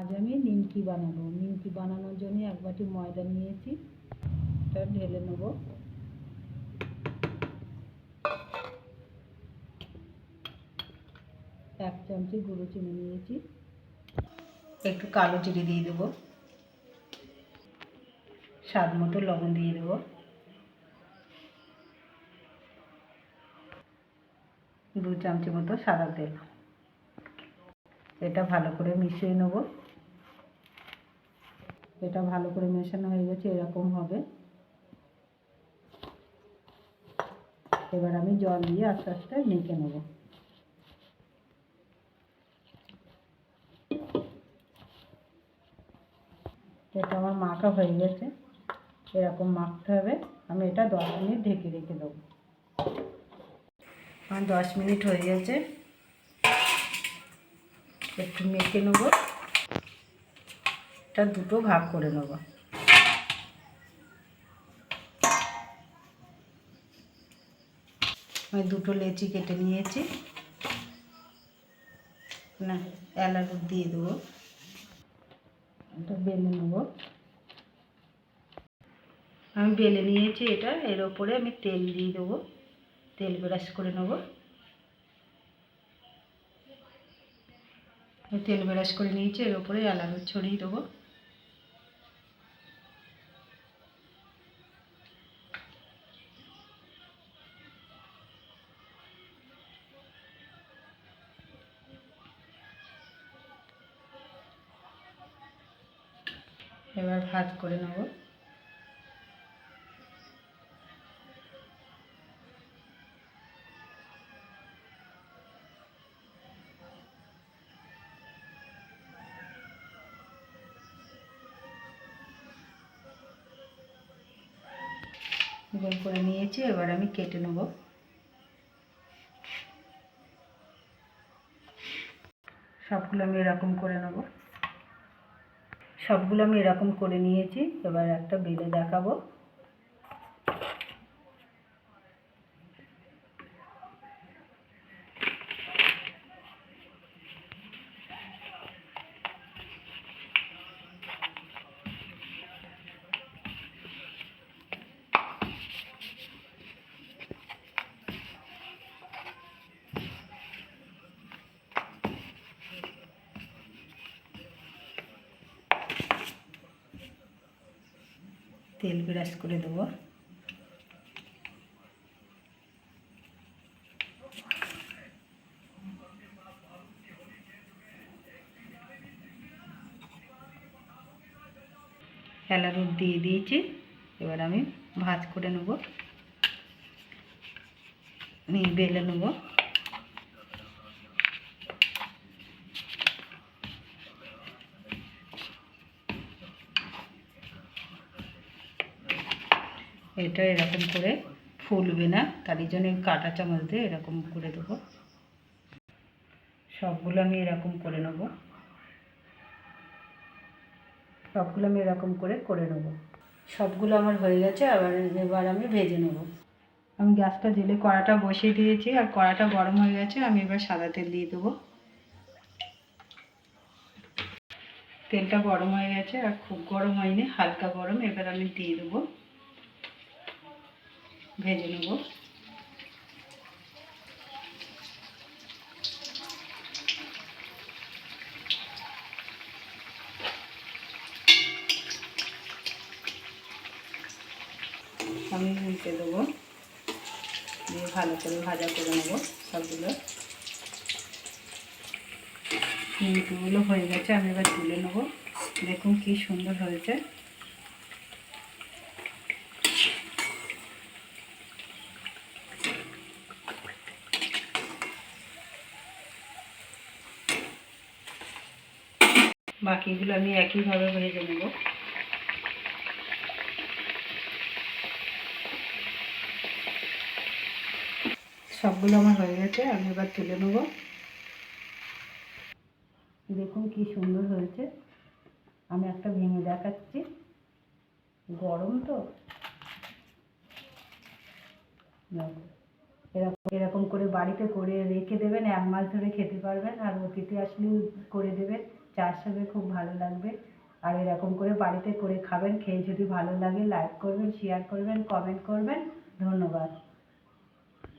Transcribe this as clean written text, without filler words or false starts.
আজ আমি নিমকি বানাবো। নিমকি বানানোর জন্য এক বাটি ময়দা নিয়েছি, এটা ঢেলে নেব। এক চামচি গুঁড়ো চিনি নিয়েছি, একটু কালো জিরে দিয়ে দেবো, স্বাদ মতো লবণ দিয়ে দেবো, দু চামচি মতো সাদা তেল। এটা ভালো করে মিশিয়ে নেব। এটা ভালো করে মেশানো হয়ে গেছে, এরকম হবে। এবার আমি জল দিয়ে আস্তে আস্তে মেখে নেব। এটা আমার মাখা হয়ে গেছে, এরকম মাখতে হবে। আমি এটা 10 মিনিট ঢেকে রেখে দেবো। আমার 10 মিনিট হয়ে গেছে, একটু মেখে নেব। এটা দুটো ভাগ করে নেব। আমি দুটো লেচি কেটে নিয়েছি, না এলাচ দিয়ে দেবো। এটা বেলে নেব। আমি বেলে নিয়েছি এটা, এর ওপরে আমি তেল দিয়ে দেবো, তেল ব্রাশ করে নেব। তেল ব্রাশ করে নিয়েছি, এর ওপরে এলাচ ছড়িয়ে দেবো। এবার ভাজ করে নেব। গোল করে নিয়েছি, এবার আমি কেটে নেব। সবগুলো আমি এরকম করে নেব। সবগুলো আমি এরকম করে নিয়েছি, এবার একটা বেলে দেখাবো। তেল ব্রাশ করে দেবো। এলাচ দিয়ে দিয়েছি, এবার আমি ভাজ করে নেব, বেলে নেব। এটা এরকম করে ফুলবে না, তার জন্য কাঁটা চামচ দিয়ে এরকম করে দেবো। সবগুলো আমি এরকম করে নেব। সবগুলো আমি এরকম করে নেব। সবগুলো আমার হয়ে গেছে, এবার আমি ভেজে নেব। আমি গ্যাসটা জেলে কড়াটা বসিয়ে দিয়েছি, আর কড়াটা গরম হয়ে গেছে। আমি এবার সাদা তেল দিয়ে দেবো। তেলটা গরম হয়ে গেছে, আর খুব গরম হয়নি, হালকা গরম। এবার আমি দিয়ে দেবো, ভেজে নেব। আমি উল্টে দেবো, দিয়ে ভালো করে ভাজা করে নেব সবগুলো। নিমকিগুলো হয়ে গেছে, আমি এবার তুলে নেব। দেখুন কি সুন্দর হয়েছে। বাকিগুলো আমি একইভাবে ভেজে নেব। সবগুলো আমার হয়ে গেছে, আমি এবার তুলে নেব। দেখুন কি সুন্দর হয়েছে। আমি একটা ভেঙে দেখাচ্ছি, গরম তো। এরকম করে বাড়িতে করে রেখে দেবেন, 1 মাস ধরে খেতে পারবেন। আর অতিথি আসলেও করে দেবেন, চার সঙ্গে খুব ভালো লাগবে। আর এরকম করে বাড়িতে করে খাবেন, খেয়ে যদি ভালো লাগে লাইক করবেন, শেয়ার করবেন, কমেন্ট করবেন। ধন্যবাদ।